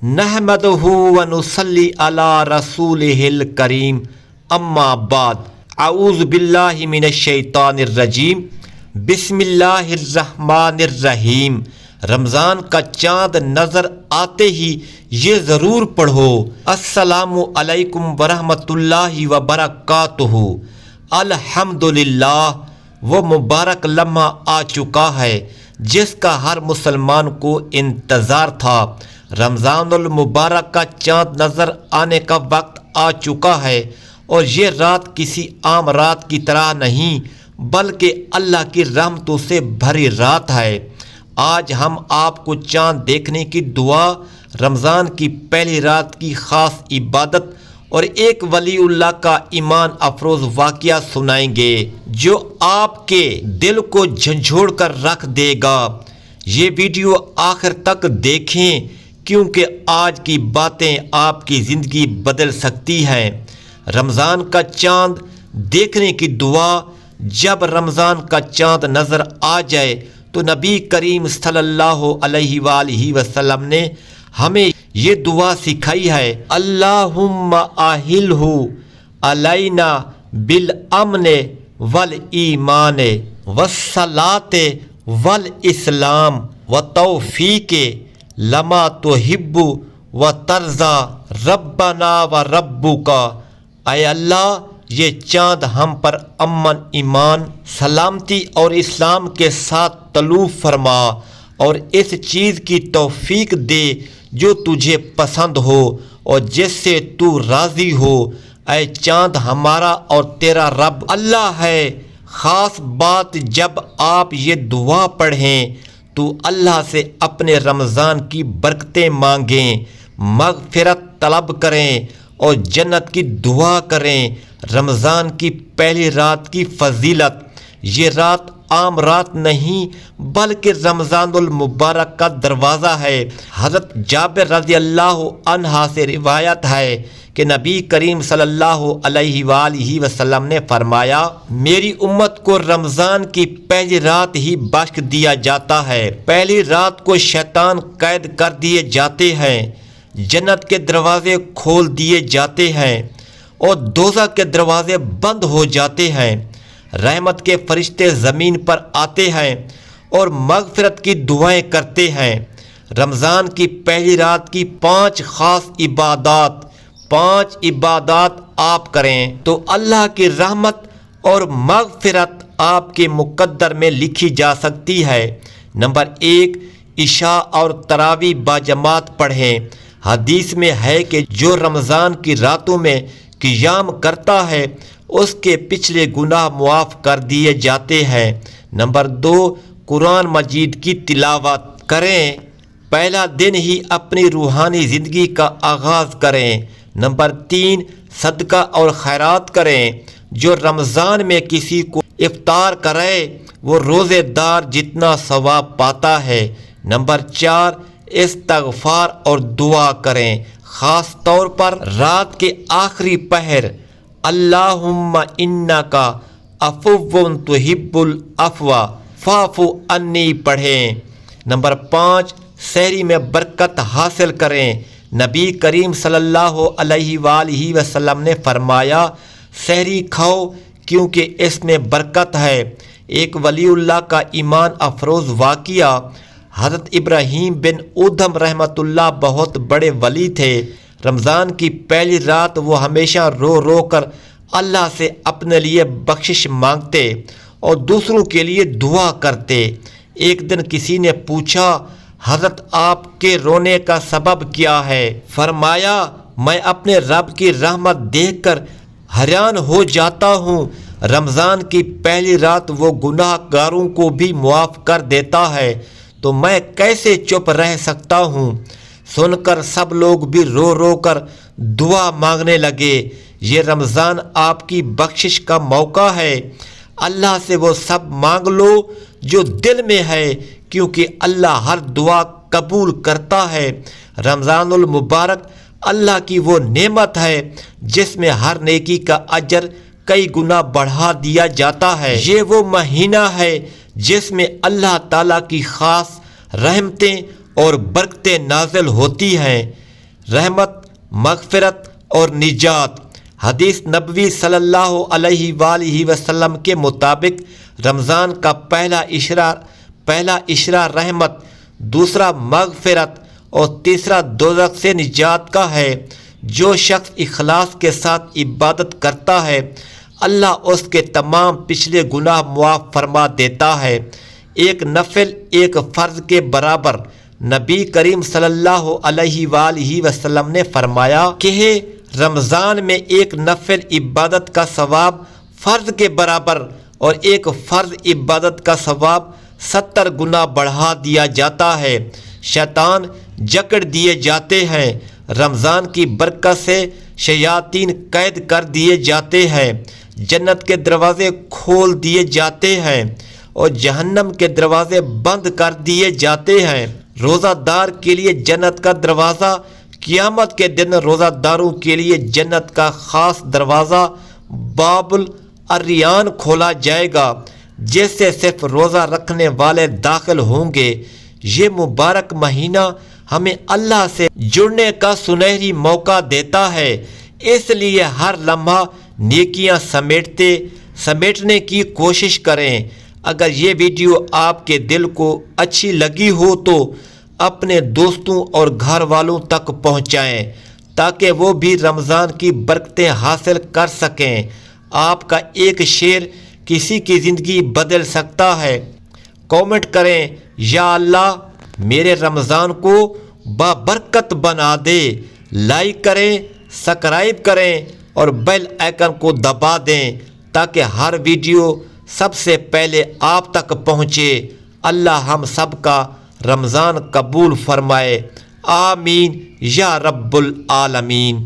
نحمدہ ونصلی علی رسولہ الکریم اما بعد اعوذ باللہ من الشیطان الرجیم بسم اللہ الرحمن الرحیم۔ رمضان کا چاند نظر آتے ہی یہ ضرور پڑھو السلام علیکم ورحمۃ اللہ وبرکاتہ۔ الحمدللہ، وہ مبارک لمحہ آ چکا ہے جس کا ہر مسلمان کو انتظار تھا۔ رمضان المبارک کا چاند نظر آنے کا وقت آ چکا ہے، اور یہ رات کسی عام رات کی طرح نہیں بلکہ اللہ کی رحمتوں سے بھری رات ہے۔ آج ہم آپ کو چاند دیکھنے کی دعا، رمضان کی پہلی رات کی خاص عبادت اور ایک ولی اللہ کا ایمان افروز واقعہ سنائیں گے جو آپ کے دل کو جھنجھوڑ کر رکھ دے گا۔ یہ ویڈیو آخر تک دیکھیں کیونکہ آج کی باتیں آپ کی زندگی بدل سکتی ہیں۔ رمضان کا چاند دیکھنے کی دعا۔ جب رمضان کا چاند نظر آ جائے تو نبی کریم صلی اللہ علیہ وآلہ وسلم نے ہمیں یہ دعا سکھائی ہے، اللہم اہلہ علینا بالامن والایمان والصلاۃ والاسلام وتوفیق لما تحب وترضی ربنا وربک۔ اے اللہ، یہ چاند ہم پر امن، ایمان، سلامتی اور اسلام کے ساتھ طلوع فرما اور اس چیز کی توفیق دے جو تجھے پسند ہو اور جس سے تو راضی ہو۔ اے چاند ہمارا اور تیرا رب اللہ ہے۔ خاص بات، جب آپ یہ دعا پڑھیں تو اللہ سے اپنے رمضان کی برکتیں مانگیں، مغفرت طلب کریں اور جنت کی دعا کریں۔ رمضان کی پہلی رات کی فضیلت، یہ رات عام رات نہیں بلکہ رمضان المبارک کا دروازہ ہے۔ حضرت جابر رضی اللہ عنہ سے روایت ہے کہ نبی کریم صلی اللہ علیہ وآلہ وسلم نے فرمایا، میری امت کو رمضان کی پہلی رات ہی بخش دیا جاتا ہے۔ پہلی رات کو شیطان قید کر دیے جاتے ہیں، جنت کے دروازے کھول دیے جاتے ہیں اور دوزخ کے دروازے بند ہو جاتے ہیں۔ رحمت کے فرشتے زمین پر آتے ہیں اور مغفرت کی دعائیں کرتے ہیں۔ رمضان کی پہلی رات کی 5 خاص عبادات آپ کریں تو اللہ کی رحمت اور مغفرت آپ کے مقدر میں لکھی جا سکتی ہے۔ نمبر 1، عشاء اور تراویح باجماعت پڑھیں۔ حدیث میں ہے کہ جو رمضان کی راتوں میں قیام کرتا ہے اس کے پچھلے گناہ معاف کر دیے جاتے ہیں۔ نمبر 2، قرآن مجید کی تلاوت کریں۔ پہلا دن ہی اپنی روحانی زندگی کا آغاز کریں۔ نمبر 3، صدقہ اور خیرات کریں۔ جو رمضان میں کسی کو افطار کرے وہ روزے دار جتنا ثواب پاتا ہے۔ نمبر 4، استغفار اور دعا کریں، خاص طور پر رات کے آخری پہر۔ اللہم انک عفو تحب العفو فاعف عنی پڑھیں۔ نمبر 5، سحری میں برکت حاصل کریں۔ نبی کریم صلی اللہ علیہ وآلہ وسلم نے فرمایا، سحری کھاؤ کیونکہ اس میں برکت ہے۔ ایک ولی اللہ کا ایمان افروز واقعہ، حضرت ابراہیم بن ادھم رحمۃ اللہ بہت بڑے ولی تھے۔ رمضان کی پہلی رات وہ ہمیشہ رو رو کر اللہ سے اپنے لیے بخشش مانگتے اور دوسروں کے لیے دعا کرتے۔ ایک دن کسی نے پوچھا، حضرت آپ کے رونے کا سبب کیا ہے؟ فرمایا، میں اپنے رب کی رحمت دیکھ کر حیران ہو جاتا ہوں۔ رمضان کی پہلی رات وہ گناہ گاروں کو بھی معاف کر دیتا ہے تو میں کیسے چپ رہ سکتا ہوں؟ سن کر سب لوگ بھی رو رو کر دعا مانگنے لگے۔ یہ رمضان آپ کی بخشش کا موقع ہے، اللہ سے وہ سب مانگ لو جو دل میں ہے، کیونکہ اللہ ہر دعا قبول کرتا ہے۔ رمضان المبارک اللہ کی وہ نعمت ہے جس میں ہر نیکی کا اجر کئی گنا بڑھا دیا جاتا ہے۔ یہ وہ مہینہ ہے جس میں اللہ تعالیٰ کی خاص رحمتیں اور برکتیں نازل ہوتی ہیں۔ رحمت، مغفرت اور نجات۔ حدیث نبوی صلی اللہ علیہ وآلہ وسلم کے مطابق رمضان کا پہلا اشرہ رحمت، دوسرا مغفرت اور تیسرا دوزخ سے نجات کا ہے۔ جو شخص اخلاص کے ساتھ عبادت کرتا ہے اللہ اس کے تمام پچھلے گناہ معاف فرما دیتا ہے، ایک نفل ایک فرض کے برابر۔ نبی کریم صلی اللہ علیہ وآلہ وسلم نے فرمایا کہ رمضان میں ایک نفل عبادت کا ثواب فرض کے برابر اور ایک فرض عبادت کا ثواب 70 گنا بڑھا دیا جاتا ہے۔ شیطان جکڑ دیے جاتے ہیں، رمضان کی برکت سے شیاطین قید کر دیے جاتے ہیں، جنت کے دروازے کھول دیے جاتے ہیں اور جہنم کے دروازے بند کر دیے جاتے ہیں۔ روزہ دار کے لیے جنت کا دروازہ، قیامت کے دن روزہ داروں کے لیے جنت کا خاص دروازہ باب الریان کھولا جائے گا، جس سے صرف روزہ رکھنے والے داخل ہوں گے۔ یہ مبارک مہینہ ہمیں اللہ سے جڑنے کا سنہری موقع دیتا ہے، اس لیے ہر لمحہ نیکیاں سمیٹنے کی کوشش کریں۔ اگر یہ ویڈیو آپ کے دل کو اچھی لگی ہو تو اپنے دوستوں اور گھر والوں تک پہنچائیں تاکہ وہ بھی رمضان کی برکتیں حاصل کر سکیں۔ آپ کا ایک شیئر کسی کی زندگی بدل سکتا ہے۔ کامنٹ کریں، یا اللہ میرے رمضان کو بابرکت بنا دے۔ لائک کریں، سبسکرائب کریں اور بیل آئیکن کو دبا دیں تاکہ ہر ویڈیو سب سے پہلے آپ تک پہنچے۔ اللہ ہم سب کا رمضان قبول فرمائے، آمین یا رب العالمین۔